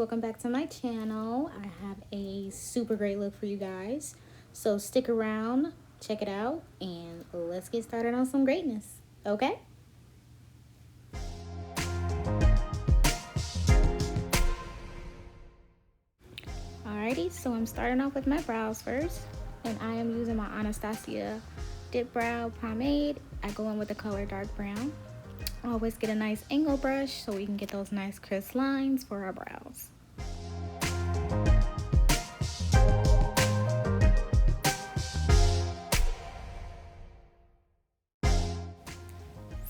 welcome back to my channel. I have a super great look for you guys, so stick around, check it out, and let's get started on some greatness, okay? Alrighty, so I'm starting off with my brows first, and I am using my Anastasia Dip Brow Pomade. I go in with the color dark brown. Always get a nice angle brush so we can get those nice crisp lines for our brows.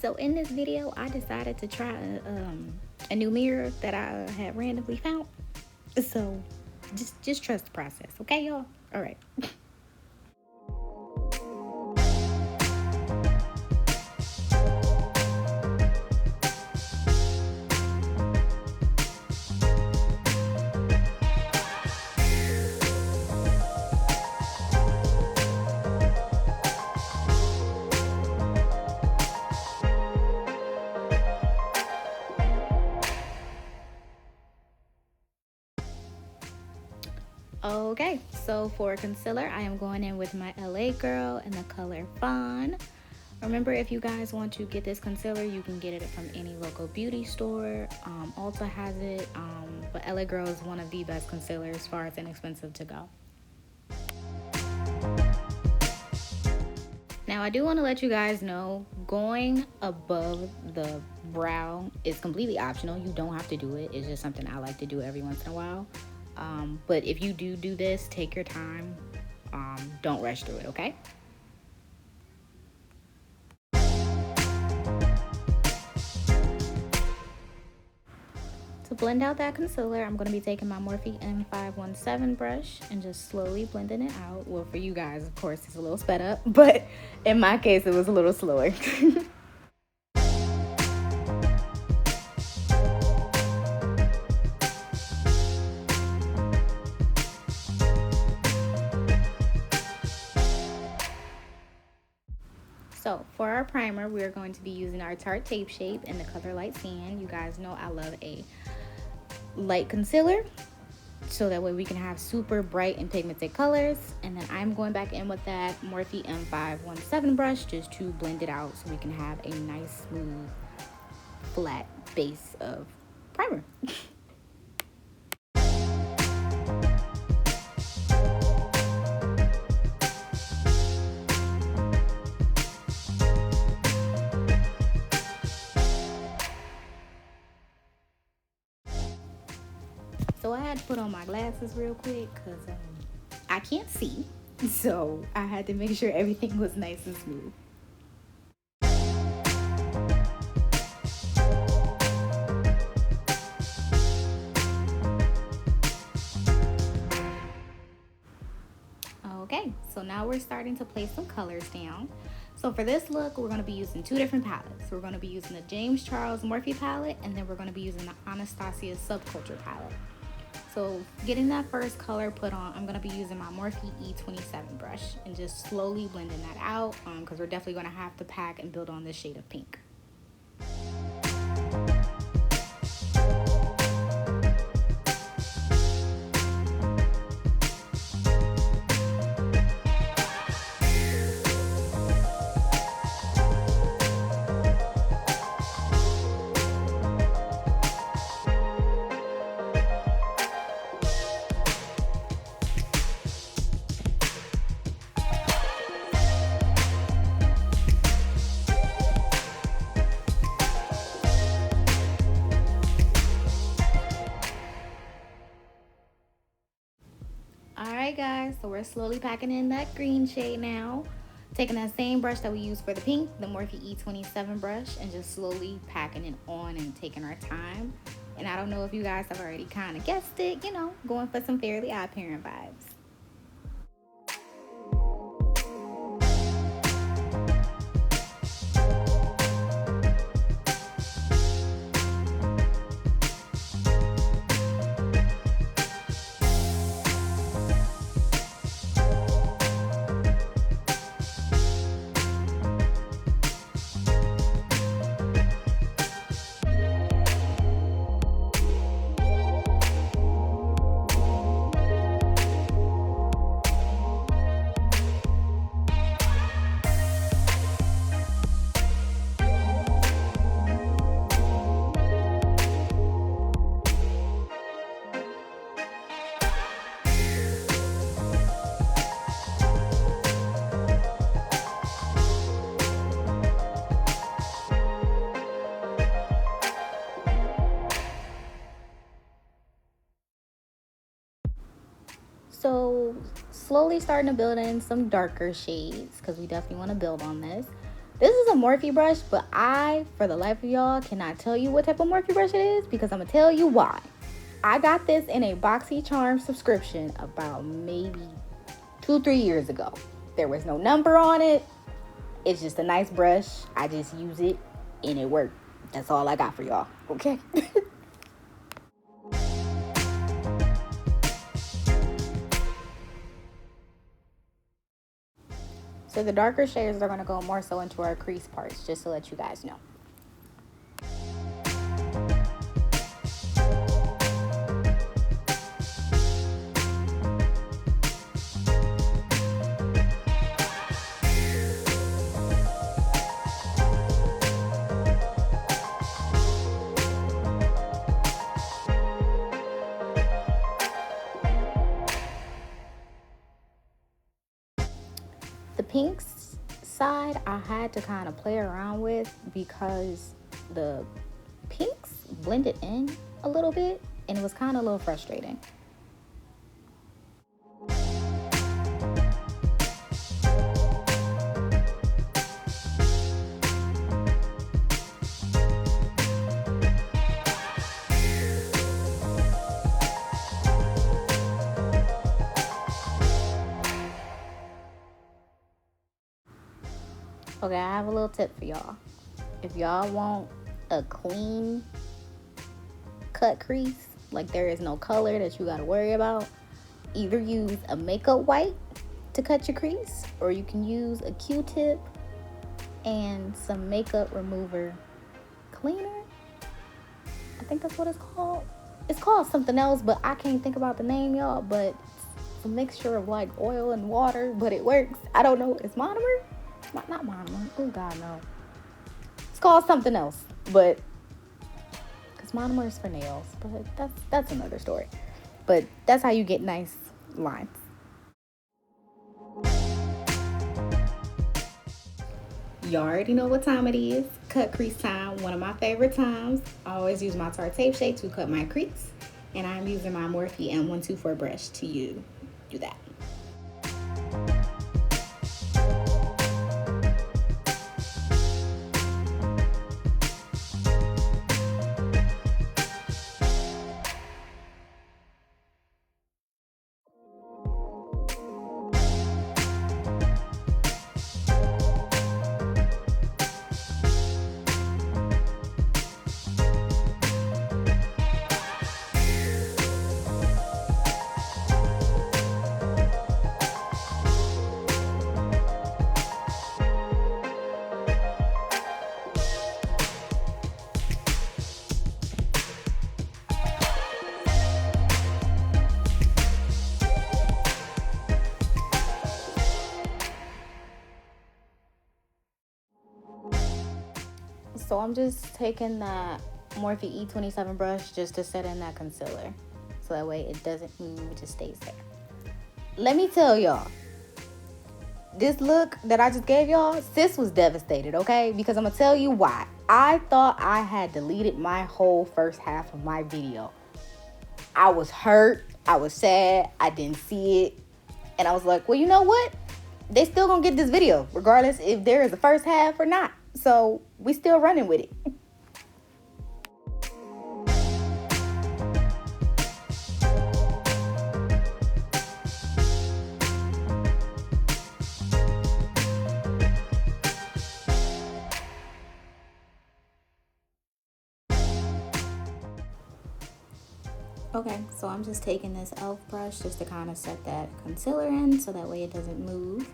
So in this video, I decided to try a new mirror that I had randomly found. So just trust the process, okay, y'all? All right. Okay, so for concealer, I am going in with my LA Girl in the color Fawn. Remember, if you guys want to get this concealer, you can get it from any local beauty store. Ulta has it, but LA Girl is one of the best concealers as far as inexpensive to go. Now, I do want to let you guys know, going above the brow is completely optional. You don't have to do it. It's just something I like to do every once in a while. But if you do this, take your time. Don't rush through it, okay? To blend out that concealer, I'm going to be taking my Morphe M517 brush and just slowly blending it out. Well, for you guys, of course, it's a little sped up, but in my case, it was a little slower. So for our primer, we're going to be using our Tarte Tape Shape in the color Light Sand. You guys know I love a light concealer, so that way we can have super bright and pigmented colors. And then I'm going back in with that Morphe M517 brush just to blend it out so we can have a nice, smooth, flat base of primer. So I had to put on my glasses real quick because I can't see. So I had to make sure everything was nice and smooth. Okay, so now we're starting to place some colors down. So for this look, we're going to be using two different palettes. We're going to be using the James Charles Morphe palette, and then we're going to be using the Anastasia Subculture palette. So getting that first color put on, I'm going to be using my Morphe E27 brush and just slowly blending that out because we're definitely going to have to pack and build on this shade of pink. Alright guys, so we're slowly packing in that green shade now. Taking that same brush that we used for the pink, the Morphe E27 brush, and just slowly packing it on and taking our time. And I don't know if you guys have already kind of guessed it, you know, going for some Fairly Odd Parent vibes. So slowly starting to build in some darker shades because we definitely want to build on this. This is a Morphe brush, but I, for the life of y'all, cannot tell you what type of Morphe brush it is because I'm going to tell you why. I got this in a BoxyCharm subscription about maybe 2-3 years ago. There was no number on it. It's just a nice brush. I just use it and it worked. That's all I got for y'all, okay? So the darker shades are going to go more so into our crease parts, just to let you guys know. The pinks side I had to kind of play around with because the pinks blended in a little bit and it was kind of a little frustrating. Okay, I have a little tip for y'all. If y'all want a clean cut crease, like there is no color that you gotta worry about, either use a makeup wipe to cut your crease, or you can use a Q-tip and some makeup remover cleaner. I think that's what it's called. It's called something else, but I can't think about the name, y'all, but it's a mixture of like oil and water, but it works. I don't know. It's monomer? Not monomer. Oh God, no. It's called something else, but because monomer is for nails, but that's another story. But that's how you get nice lines. Y'all already know what time it is. Cut crease time, one of my favorite times. I always use my Tarte tape shade to cut my crease, and I'm using my Morphe M124 brush to do that. So I'm just taking that Morphe E27 brush just to set in that concealer. So that way it doesn't move, it just stays there. Let me tell y'all, this look that I just gave y'all, sis was devastated, okay? Because I'm gonna tell you why. I thought I had deleted my whole first half of my video. I was hurt, I was sad, I didn't see it. And I was like, well, you know what? They still gonna get this video, regardless if there is a first half or not. So we still running with it. Okay, so I'm just taking this e.l.f. brush just to kind of set that concealer in so that way it doesn't move.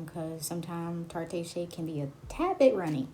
Because sometimes Tarte shade can be a tad bit runny.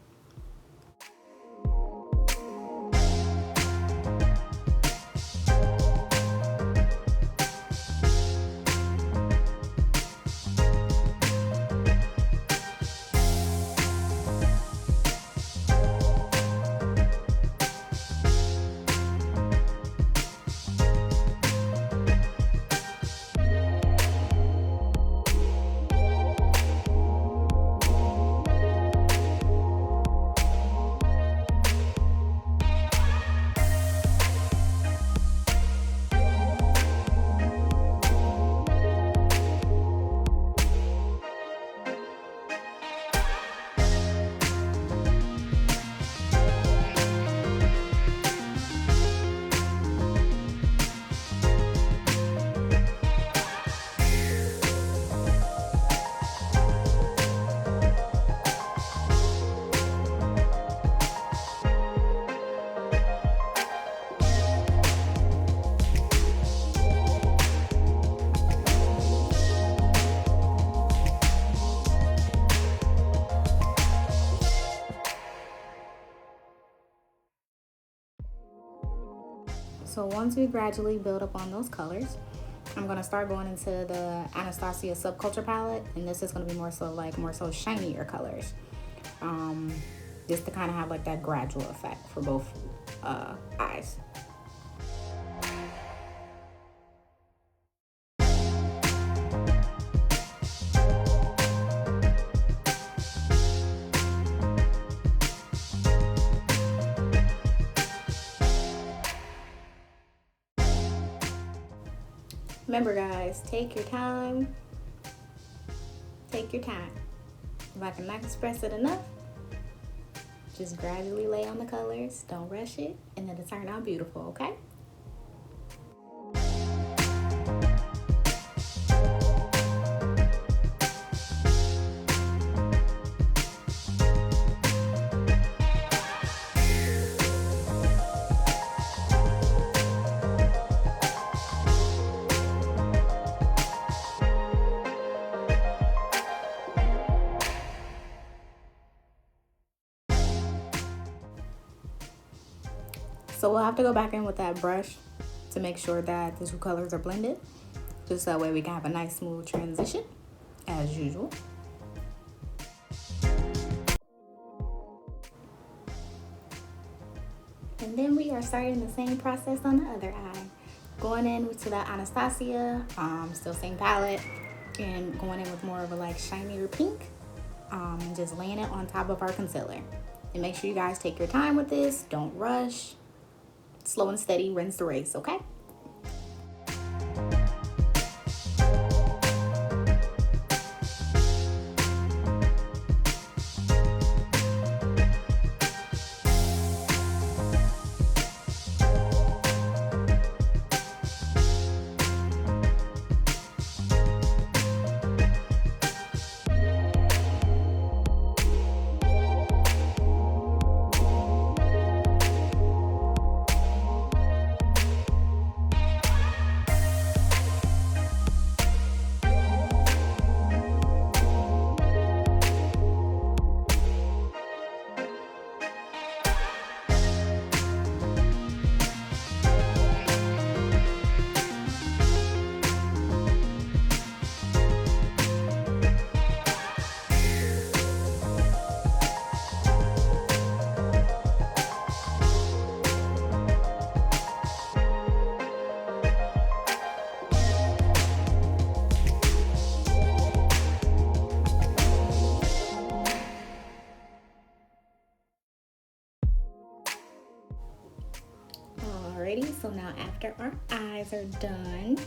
So once we gradually build up on those colors, I'm going to start going into the Anastasia Subculture palette, and this is going to be more so shinier colors, just to kind of have like that gradual effect for both eyes. Remember guys, take your time. Take your time. If I cannot express it enough, just gradually lay on the colors. Don't rush it, and it'll turn out beautiful, okay? So we'll have to go back in with that brush to make sure that the two colors are blended. Just that way we can have a nice smooth transition, as usual. And then we are starting the same process on the other eye. Going in to that Anastasia, still same palette, and going in with more of a like shinier pink, and just laying it on top of our concealer. And make sure you guys take your time with this, don't rush. Slow and steady, rinse the race, okay? Alrighty, so now after our eyes are done,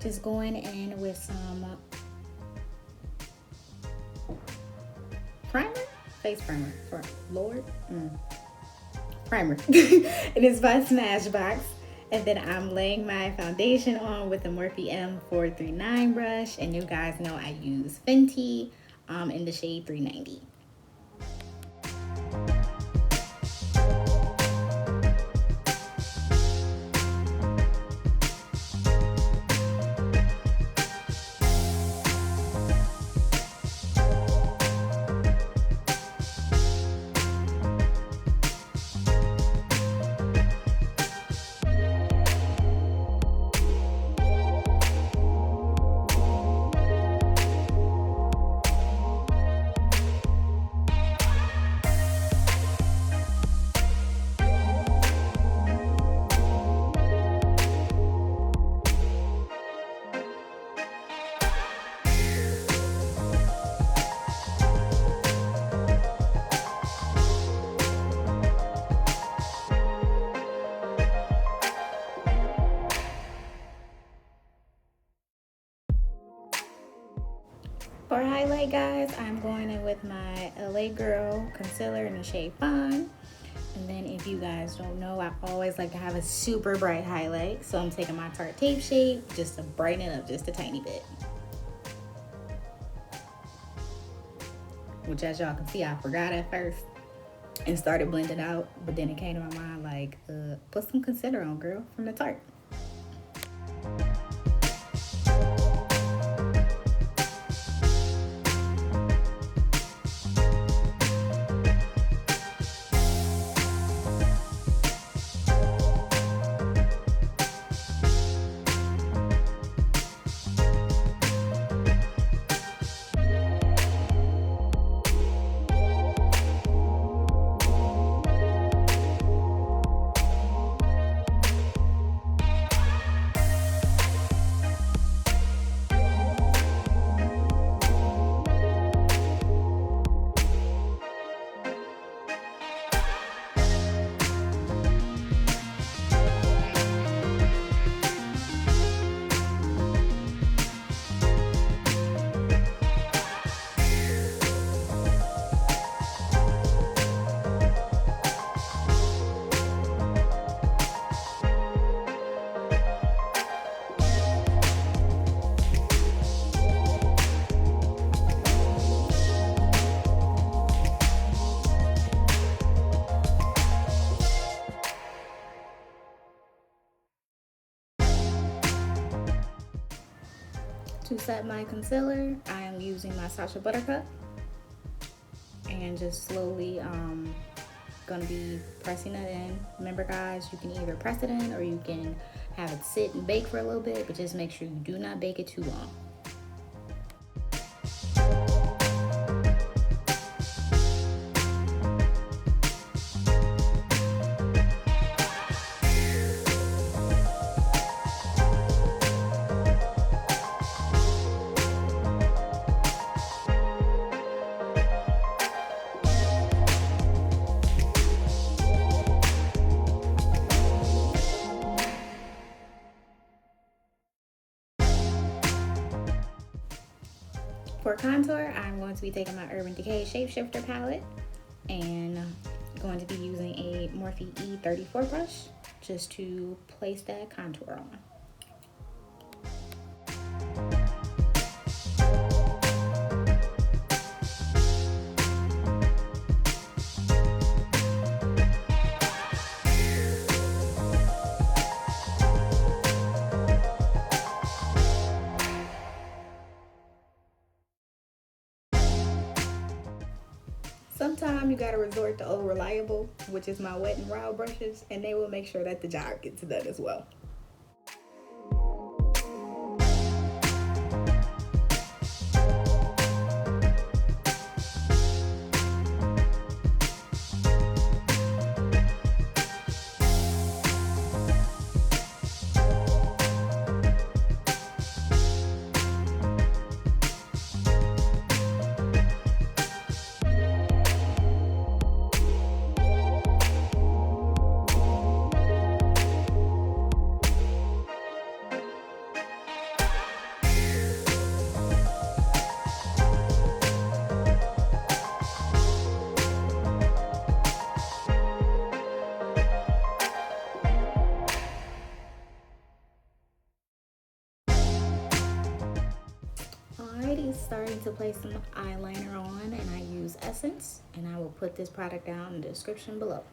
just going in with some primer, face primer for Lord, primer. It is by Smashbox. And then I'm laying my foundation on with the Morphe M439 brush, and you guys know I use Fenty in the shade 390. For highlight, guys, I'm going in with my LA Girl concealer in the shade Fun. And then if you guys don't know, I always like to have a super bright highlight. So I'm taking my Tarte Tape shade just to brighten it up just a tiny bit. Which, as y'all can see, I forgot at first and started blending out. But then it came to my mind like, put some concealer on, girl, from the Tarte. To set my concealer, I am using my Sacha Buttercup and just slowly gonna be pressing it in. Remember guys, you can either press it in or you can have it sit and bake for a little bit, but just make sure you do not bake it too long. For contour, I'm going to be taking my Urban Decay Shapeshifter palette and going to be using a Morphe E34 brush just to place that contour on. Sometimes you gotta resort to old reliable, which is my Wet n Wild brushes, and they will make sure that the job gets done as well. Alrighty, starting to place some eyeliner on, and I use Essence, and I will put this product down in the description below.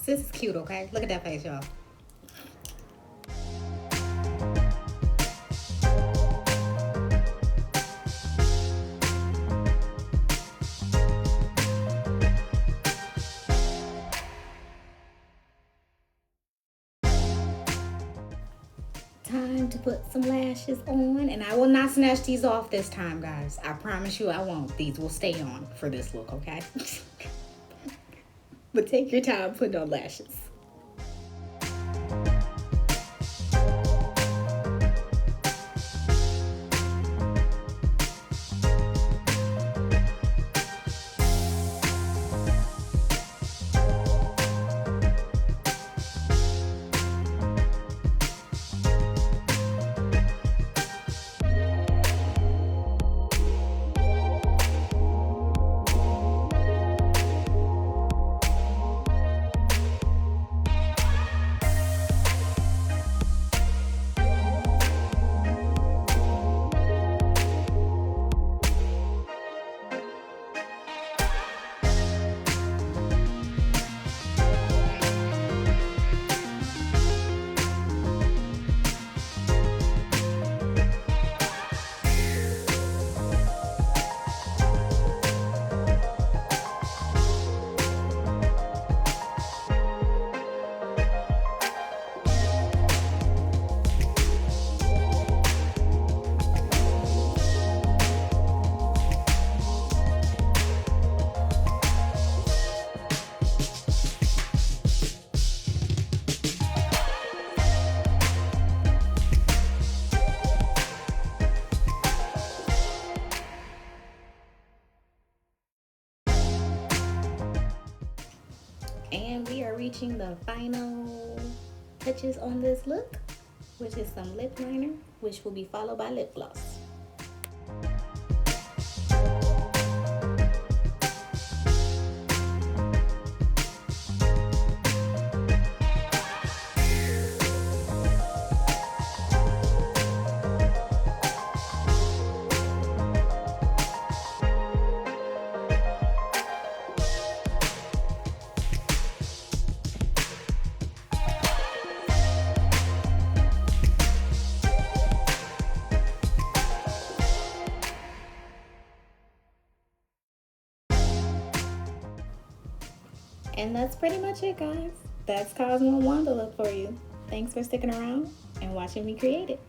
This is cute, okay? Look at that face, y'all. Time to put some lashes on, and I will not snatch these off this time, guys. I promise you I won't. These will stay on for this look, okay? But take your time putting on lashes. And we are reaching the final touches on this look, which is some lip liner, which will be followed by lip gloss. And that's pretty much it, guys. That's Cosmo and Wanda look for you. Thanks for sticking around and watching me create it.